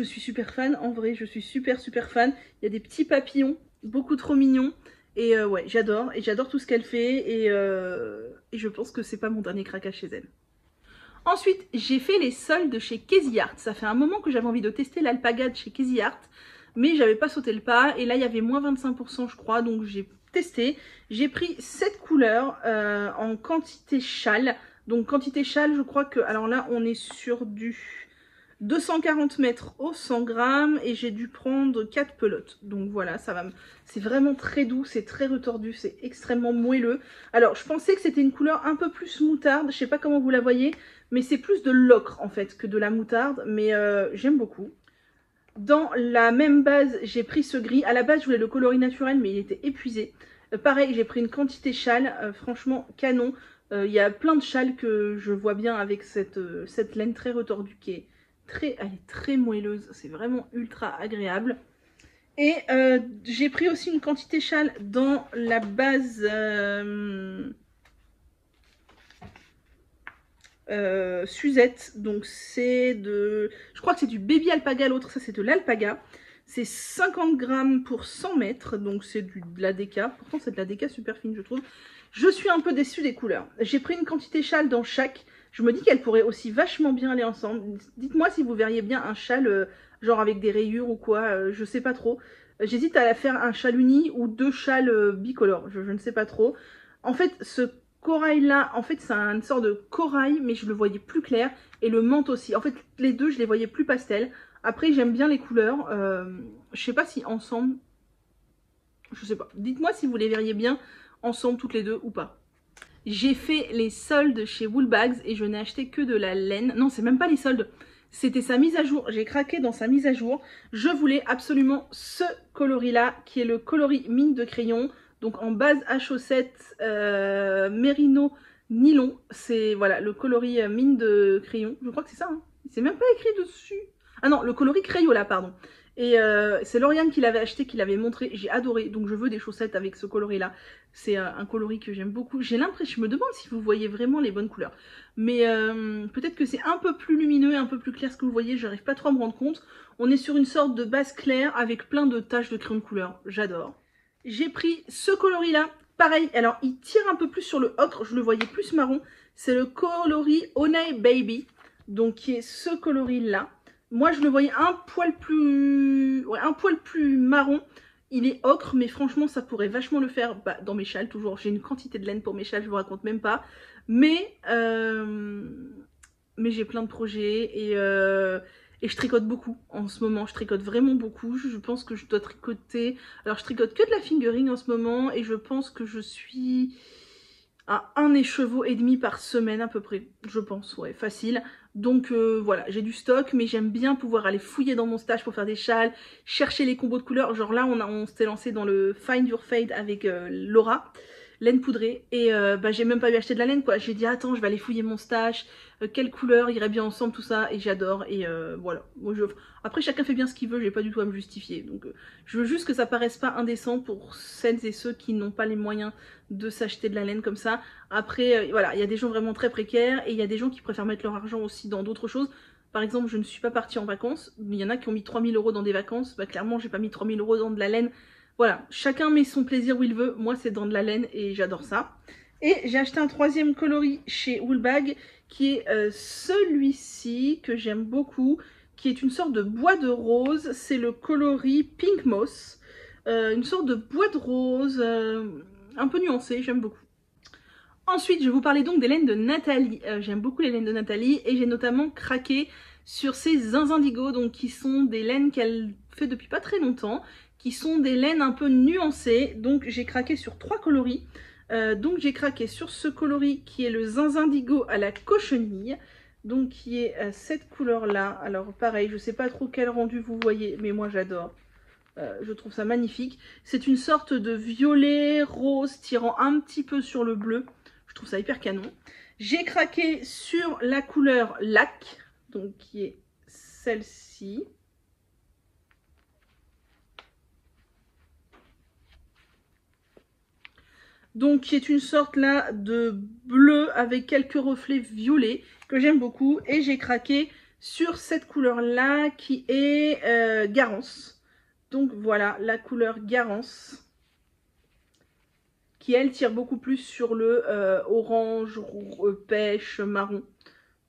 suis super fan. En vrai, je suis super fan. Il y a des petits papillons, beaucoup trop mignons. Et ouais, j'adore. Et j'adore tout ce qu'elle fait. Et je pense que c'est pas mon dernier craquage chez elle. Ensuite, j'ai fait les soldes chez Casey Art. Ça fait un moment que j'avais envie de tester l'alpaga de chez Casey Art. Mais j'avais pas sauté le pas. Et là, il y avait moins 25% je crois. Donc j'ai testé. J'ai pris cette couleur en quantité châle. Donc quantité châle, je crois que... Alors là, on est sur du 240 mètres au 100 grammes. Et j'ai dû prendre 4 pelotes. Donc voilà, ça va. C'est vraiment très doux, c'est très retordu, c'est extrêmement moelleux. Alors je pensais que c'était une couleur un peu plus moutarde. Je sais pas comment vous la voyez. Mais c'est plus de l'ocre en fait que de la moutarde. Mais j'aime beaucoup. Dans la même base, j'ai pris ce gris. À la base, je voulais le coloris naturel, mais il était épuisé. Pareil, j'ai pris une quantité châle. Franchement, canon. Il y a plein de châles que je vois bien avec cette laine très retordue qui est elle est très moelleuse. C'est vraiment ultra agréable. Et j'ai pris aussi une quantité châle dans la base Suzette. Donc c'est de... Je crois que c'est du baby alpaga, l'autre ça c'est de l'alpaga. C'est 50 grammes pour 100 mètres. Donc c'est de la déca. Pourtant c'est de la déca super fine je trouve. Je suis un peu déçue des couleurs. J'ai pris une quantité châle dans chaque. Je me dis qu'elles pourraient aussi vachement bien aller ensemble. Dites-moi si vous verriez bien un châle, genre avec des rayures ou quoi, je sais pas trop. J'hésite à faire un châle uni ou 2 châles bicolores, je ne sais pas trop. En fait, ce corail là, en fait c'est une sorte de corail, mais je le voyais plus clair. Et le menthe aussi. En fait, les deux, je les voyais plus pastel. Après, j'aime bien les couleurs. Je sais pas si ensemble... Je sais pas. Dites-moi si vous les verriez bien ensemble toutes les deux ou pas. J'ai fait les soldes chez Woolbags et je n'ai acheté que de la laine. Non, c'est même pas les soldes. C'était sa mise à jour. J'ai craqué dans sa mise à jour. Je voulais absolument ce coloris-là, qui est le coloris mine de crayon. Donc en base à chaussettes mérino nylon. C'est voilà le coloris mine de crayon. Je crois que c'est ça. Hein. C'est même pas écrit dessus. Ah non, le coloris Crayola, pardon. Et c'est Lauriane qui l'avait acheté, qui l'avait montré. J'ai adoré. Donc je veux des chaussettes avec ce coloris-là. C'est un coloris que j'aime beaucoup. J'ai l'impression, je me demande si vous voyez vraiment les bonnes couleurs. Mais peut-être que c'est un peu plus lumineux et un peu plus clair ce que vous voyez. J'arrive pas trop à me rendre compte. On est sur une sorte de base claire avec plein de taches de crayon de couleur. J'adore. J'ai pris ce coloris-là. Pareil, alors il tire un peu plus sur le ocre. Je le voyais plus marron. C'est le coloris Honey Baby. Donc qui est ce coloris-là. Moi, je le voyais un poil plus marron. Il est ocre, mais franchement, ça pourrait vachement le faire dans mes châles. Toujours, j'ai une quantité de laine pour mes châles, je vous raconte même pas. Mais j'ai plein de projets et je tricote beaucoup en ce moment. Je tricote vraiment beaucoup. Je pense que je dois tricoter. Alors, je tricote que de la fingering en ce moment et je pense que je suis à 1 écheveau et demi par semaine à peu près. Je pense, ouais, facile. Donc voilà, j'ai du stock, mais j'aime bien pouvoir aller fouiller dans mon stash pour faire des châles, chercher les combos de couleurs. Genre là, on s'était lancé dans le Find Your Fade avec Laura, laine poudrée. Et j'ai même pas eu acheté de la laine, quoi. J'ai dit, attends, je vais aller fouiller mon stash, quelle couleur irait bien ensemble, tout ça. Et j'adore, et voilà. Moi, après, chacun fait bien ce qu'il veut, j'ai pas du tout à me justifier. Donc je veux juste que ça paraisse pas indécent pour celles et ceux qui n'ont pas les moyens de s'acheter de la laine comme ça. Après, voilà, il y a des gens vraiment très précaires et il y a des gens qui préfèrent mettre leur argent aussi dans d'autres choses. Par exemple, je ne suis pas partie en vacances. Il y en a qui ont mis 3000 € dans des vacances. Bah, clairement, j'ai pas mis 3000 € dans de la laine. Voilà, chacun met son plaisir où il veut. Moi, c'est dans de la laine et j'adore ça. Et j'ai acheté un troisième coloris chez Woolbag qui est celui-ci que j'aime beaucoup, qui est une sorte de bois de rose. C'est le coloris Pink Moss. Une sorte de bois de rose un peu nuancé, j'aime beaucoup. Ensuite, je vais vous parler donc des laines de Nathalie. J'aime beaucoup les laines de Nathalie et j'ai notamment craqué sur ces zinzindigo, donc qui sont des laines qu'elle fait depuis pas très longtemps, qui sont des laines un peu nuancées. Donc j'ai craqué sur 3 coloris. Donc j'ai craqué sur ce coloris qui est le zinzindigo à la cochenille, donc qui est cette couleur là. Alors pareil, je sais pas trop quel rendu vous voyez, mais moi j'adore. Je trouve ça magnifique. C'est une sorte de violet rose tirant un petit peu sur le bleu. Je trouve ça hyper canon. J'ai craqué sur la couleur lac, donc qui est celle-ci. Donc qui est une sorte là de bleu avec quelques reflets violets que j'aime beaucoup. Et j'ai craqué sur cette couleur là qui est Garance. Donc voilà la couleur Garance, qui elle tire beaucoup plus sur le orange, pêche, marron.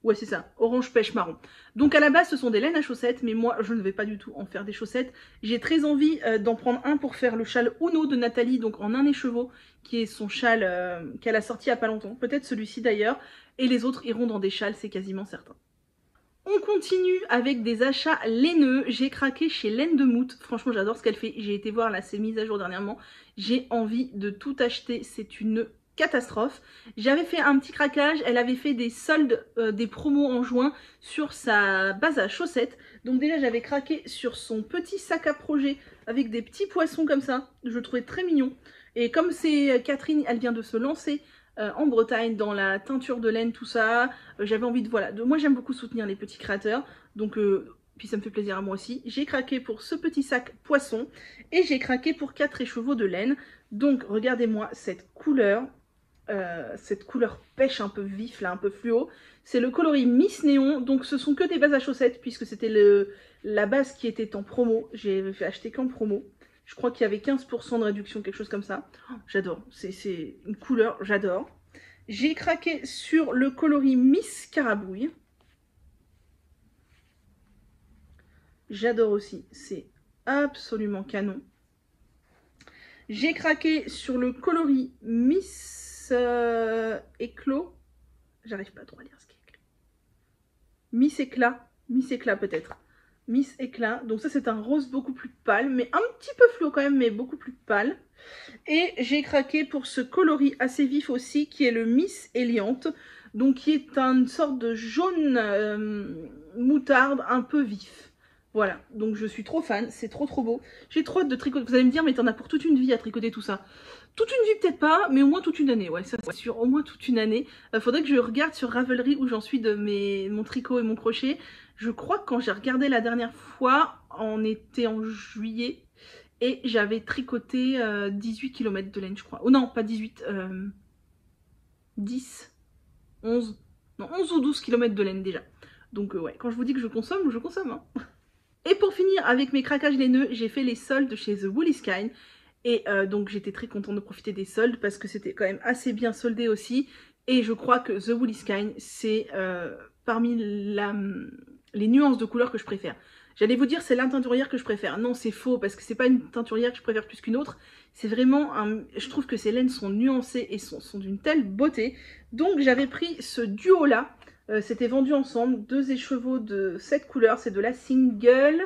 Ouais c'est ça, orange, pêche, marron. Donc à la base ce sont des laines à chaussettes, mais moi je ne vais pas du tout en faire des chaussettes. J'ai très envie d'en prendre un pour faire le châle Uno de Nathalie, donc en 1 écheveau, qui est son châle qu'elle a sorti il n'y a pas longtemps. Peut-être celui-ci d'ailleurs, et les autres iront dans des châles, c'est quasiment certain. On continue avec des achats laineux. J'ai craqué chez Laine de Mout. Franchement, j'adore ce qu'elle fait. J'ai été voir là ses mises à jour dernièrement. J'ai envie de tout acheter. C'est une catastrophe. J'avais fait un petit craquage. Elle avait fait des soldes, des promos en juin sur sa base à chaussettes. Donc déjà, j'avais craqué sur son petit sac à projet avec des petits poissons comme ça. Je le trouvais très mignon. Et comme c'est Catherine, elle vient de se lancer en Bretagne dans la teinture de laine, tout ça, j'avais envie de, voilà, moi j'aime beaucoup soutenir les petits créateurs, donc puis ça me fait plaisir à moi aussi. J'ai craqué pour ce petit sac poisson et j'ai craqué pour 4 écheveaux de laine. Donc regardez-moi cette couleur pêche un peu vif là, un peu fluo. C'est le coloris Miss Néon, donc ce sont que des bases à chaussettes puisque c'était la base qui était en promo. J'ai fait acheter qu'en promo. Je crois qu'il y avait 15% de réduction, quelque chose comme ça. Oh, j'adore, c'est une couleur, j'adore. J'ai craqué sur le coloris Miss Carabouille. J'adore aussi, c'est absolument canon. J'ai craqué sur le coloris Miss Éclos. J'arrive pas trop à lire ce qui est écrit. Miss Éclat peut-être. Miss Éclat, donc ça c'est un rose beaucoup plus pâle, mais un petit peu fluo quand même, mais beaucoup plus pâle. Et j'ai craqué pour ce coloris assez vif aussi, qui est le Miss Éliante, donc qui est une sorte de jaune moutarde un peu vif. Voilà, donc je suis trop fan, c'est trop beau. J'ai trop hâte de tricoter. Vous allez me dire, mais t'en as pour toute une vie à tricoter tout ça. Toute une vie peut-être pas, mais au moins toute une année, ouais, ça c'est sûr, au moins toute une année. Faudrait que je regarde sur Ravelry où j'en suis de mon tricot et mon crochet. Je crois que quand j'ai regardé la dernière fois, on était en juillet, et j'avais tricoté 18 km de laine, je crois. Oh non, pas 18, 10, 11, non 11 ou 12 km de laine déjà. Donc ouais, quand je vous dis que je consomme hein. Et pour finir avec mes craquages laineux, j'ai fait les soldes chez The Woolly Skein. Et donc j'étais très contente de profiter des soldes parce que c'était quand même assez bien soldé aussi. Et je crois que The Woolly Skein, c'est parmi les nuances de couleurs que je préfère. J'allais vous dire c'est la teinturière que je préfère. Non, c'est faux parce que c'est pas une teinturière que je préfère plus qu'une autre. C'est vraiment je trouve que ces laines sont nuancées et sont d'une telle beauté. Donc j'avais pris ce duo là. C'était vendu ensemble, 2 écheveaux de cette couleur, c'est de la single.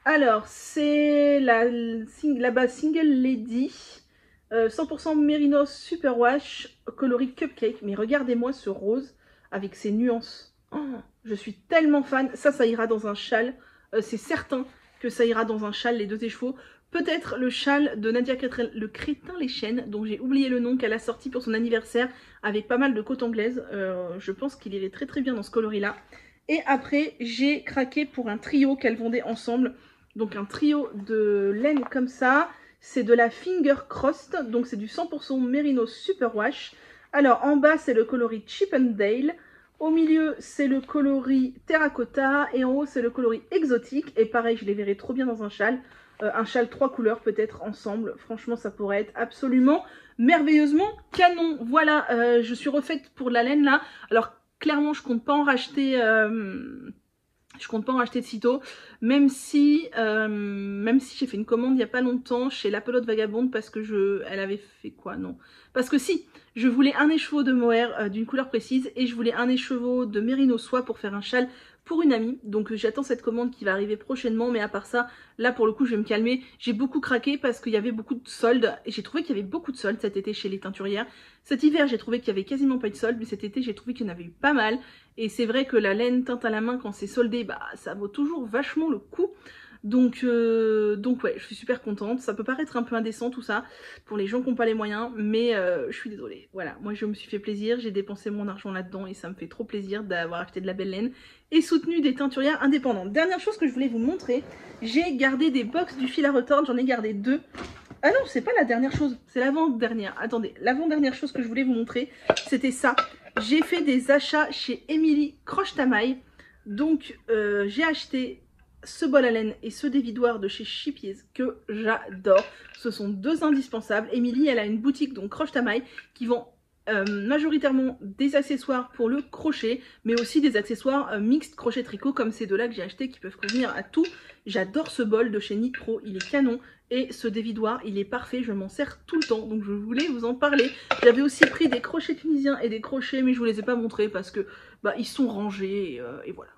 Alors, c'est la base Single Lady, 100% Merino Superwash, coloris Cupcake. Mais regardez-moi ce rose avec ses nuances. Oh, je suis tellement fan. Ça ira dans un châle. C'est certain que ça ira dans un châle, les 2 écheveaux. Peut-être le châle de Nadia Quetrel, le Crétin les Chênes, dont j'ai oublié le nom, qu'elle a sorti pour son anniversaire, avec pas mal de côte anglaise. Je pense qu'il irait très bien dans ce coloris-là. Et après, j'ai craqué pour un trio qu'elle vendait ensemble. Donc un trio de laine comme ça. C'est de la Finger Crossed, donc c'est du 100% Merino Superwash. Alors en bas, c'est le coloris Chippendale. Au milieu, c'est le coloris Terracotta. Et en haut, c'est le coloris Exotique. Et pareil, je les verrai trop bien dans un châle. Un châle 3 couleurs peut-être ensemble. Franchement, ça pourrait être absolument merveilleusement canon. Voilà, je suis refaite pour la laine là. Alors clairement, je compte pas en racheter... Je compte pas en racheter de sitôt, même si j'ai fait une commande il n'y a pas longtemps chez La Pelote Vagabonde parce que elle avait fait quoi, non. Parce que si, je voulais un écheveau de mohair d'une couleur précise et je voulais un écheveau de mérino soie pour faire un châle pour une amie. Donc j'attends cette commande qui va arriver prochainement, mais à part ça, là pour le coup je vais me calmer. J'ai beaucoup craqué parce qu'il y avait beaucoup de soldes et j'ai trouvé qu'il y avait beaucoup de soldes cet été chez les teinturières. Cet hiver j'ai trouvé qu'il y avait quasiment pas de soldes, mais cet été j'ai trouvé qu'il y en avait eu pas mal. Et c'est vrai que la laine teinte à la main quand c'est soldé, bah ça vaut toujours vachement le coup. Donc ouais, je suis super contente. Ça peut paraître un peu indécent tout ça pour les gens qui n'ont pas les moyens, mais je suis désolée. Voilà, moi je me suis fait plaisir, j'ai dépensé mon argent là-dedans et ça me fait trop plaisir d'avoir acheté de la belle laine et soutenu des teinturières indépendantes. Dernière chose que je voulais vous montrer, j'ai gardé des box du fil à retordre, j'en ai gardé 2. Ah non, c'est pas la dernière chose, c'est l'avant-dernière. Attendez, l'avant-dernière chose que je voulais vous montrer, c'était ça. J'ai fait des achats chez Émilie Croche-Tamaille. Donc j'ai acheté ce bol à laine et ce dévidoir de chez Chipiez que j'adore. Ce sont 2 indispensables. Émilie, elle a une boutique, donc Croche-Tamaille, qui vend majoritairement des accessoires pour le crochet, mais aussi des accessoires mixtes crochet-tricot, comme ces 2-là que j'ai achetés qui peuvent convenir à tout. J'adore ce bol de chez Knit Pro, il est canon. Et ce dévidoir, il est parfait, je m'en sers tout le temps, donc je voulais vous en parler. J'avais aussi pris des crochets tunisiens et des crochets, mais je vous les ai pas montrés parce que bah, ils sont rangés et voilà.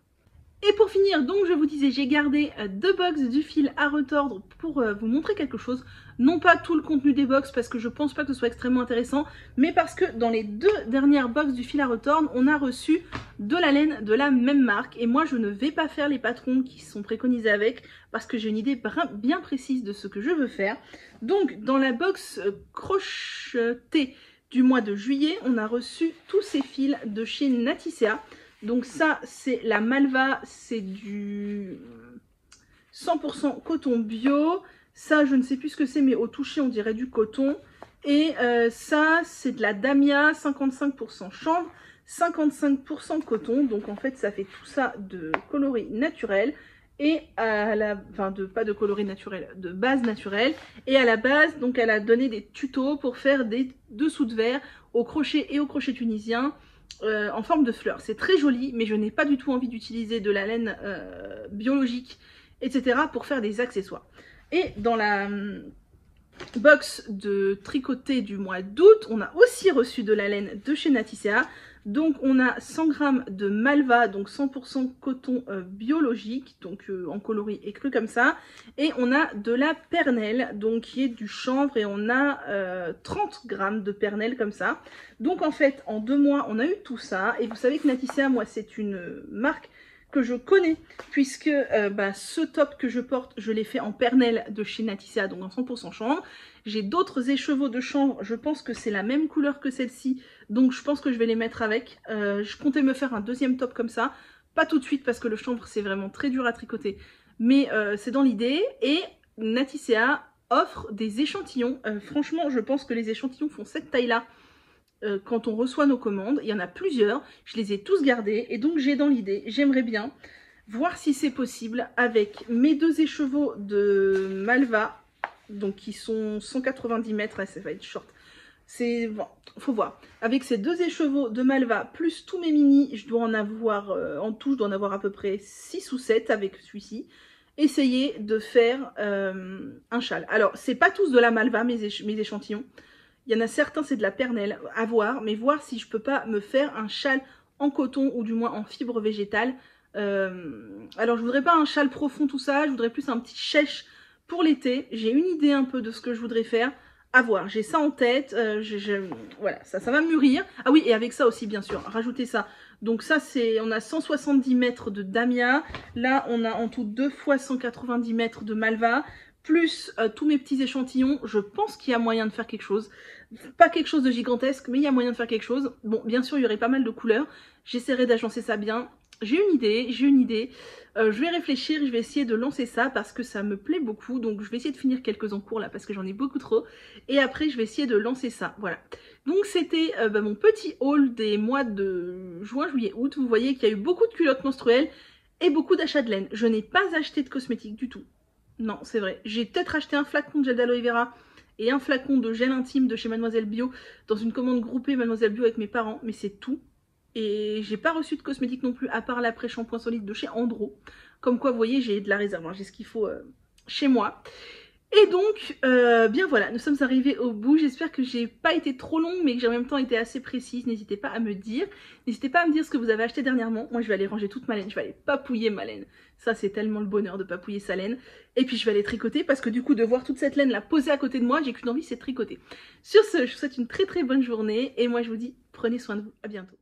Et pour finir, donc je vous disais, j'ai gardé 2 box du fil à retordre pour vous montrer quelque chose. Non pas tout le contenu des box parce que je pense pas que ce soit extrêmement intéressant, mais parce que dans les 2 dernières box du fil à retordre, on a reçu de la laine de la même marque. Et moi je ne vais pas faire les patrons qui sont préconisés avec parce que j'ai une idée bien précise de ce que je veux faire. Donc dans la box crochetée du mois de juillet, on a reçu tous ces fils de chez Naticea. Donc ça, c'est la Malva, c'est du 100% coton bio. Ça, je ne sais plus ce que c'est, mais au toucher, on dirait du coton. Et ça, c'est de la Damia, 55% chanvre, 55% coton. Donc en fait, ça fait tout ça de coloris naturel. Et à la, pas de coloris naturel, de base naturelle. Et à la base, donc elle a donné des tutos pour faire des dessous de verre au crochet et au crochet tunisien en forme de fleurs. C'est très joli, mais je n'ai pas du tout envie d'utiliser de la laine biologique, etc. pour faire des accessoires. Et dans la box de tricoté du mois d'août, on a aussi reçu de la laine de chez Naticea. Donc on a 100 g de malva, donc 100% coton biologique, donc en coloris écru comme ça. Et on a de la pernelle, donc qui est du chanvre, et on a 30 g de pernelle comme ça. Donc en fait, en 2 mois, on a eu tout ça. Et vous savez que Naticea, moi, c'est une marque que je connais, puisque ce top que je porte, je l'ai fait en pernelle de chez Naticea, donc en 100% chanvre. J'ai d'autres écheveaux de chanvre, je pense que c'est la même couleur que celle-ci, donc je pense que je vais les mettre avec. Je comptais me faire un deuxième top comme ça, pas tout de suite parce que le chanvre c'est vraiment très dur à tricoter, mais c'est dans l'idée. Et Naticea offre des échantillons, franchement je pense que les échantillons font cette taille-là. Quand on reçoit nos commandes, il y en a plusieurs, je les ai tous gardés, et donc j'ai dans l'idée, j'aimerais bien voir si c'est possible avec mes 2 écheveaux de malva, donc qui sont 190 mètres, ça va être short, c'est bon, faut voir. Avec ces 2 écheveaux de malva plus tous mes mini, je dois en avoir, en tout je dois en avoir à peu près 6 ou 7 avec celui-ci. Essayer de faire un châle. Alors c'est pas tous de la malva mes échantillons. Il y en a certains, c'est de la pernelle, à voir, mais voir si je peux pas me faire un châle en coton ou du moins en fibre végétale. Alors je voudrais pas un châle profond, tout ça, je voudrais plus un petit chèche pour l'été. J'ai une idée un peu de ce que je voudrais faire, à voir. J'ai ça en tête, voilà, ça va mûrir. Ah oui, et avec ça aussi, bien sûr, rajoutez ça. Donc ça, on a 170 mètres de damia, là on a en tout 2 fois 190 mètres de malva, plus tous mes petits échantillons. Je pense qu'il y a moyen de faire quelque chose. Pas quelque chose de gigantesque, mais il y a moyen de faire quelque chose. Bon, bien sûr, il y aurait pas mal de couleurs. J'essaierai d'agencer ça bien. J'ai une idée. Je vais réfléchir, je vais essayer de lancer ça parce que ça me plaît beaucoup. Donc je vais essayer de finir quelques encours là parce que j'en ai beaucoup trop. Et après, je vais essayer de lancer ça. Voilà. Donc c'était mon petit haul des mois de juin, juillet, août. Vous voyez qu'il y a eu beaucoup de culottes menstruelles et beaucoup d'achats de laine. Je n'ai pas acheté de cosmétiques du tout. Non, c'est vrai. J'ai peut-être acheté un flacon de gel d'aloe vera et un flacon de gel intime de chez Mademoiselle Bio dans une commande groupée Mademoiselle Bio avec mes parents, mais c'est tout. Et j'ai pas reçu de cosmétiques non plus, à part l'après-shampoing solide de chez Andro. Comme quoi, vous voyez, j'ai de la réserve, hein. J'ai ce qu'il faut chez moi. Et donc, bien voilà, nous sommes arrivés au bout. J'espère que j'ai pas été trop longue, mais que j'ai en même temps été assez précise. N'hésitez pas à me dire. N'hésitez pas à me dire ce que vous avez acheté dernièrement. Moi, je vais aller ranger toute ma laine. Je vais aller papouiller ma laine. Ça, c'est tellement le bonheur de papouiller sa laine. Et puis, je vais aller tricoter parce que du coup, de voir toute cette laine là posée à côté de moi, j'ai qu'une envie, c'est de tricoter. Sur ce, je vous souhaite une très très bonne journée. Et moi, je vous dis, prenez soin de vous. À bientôt.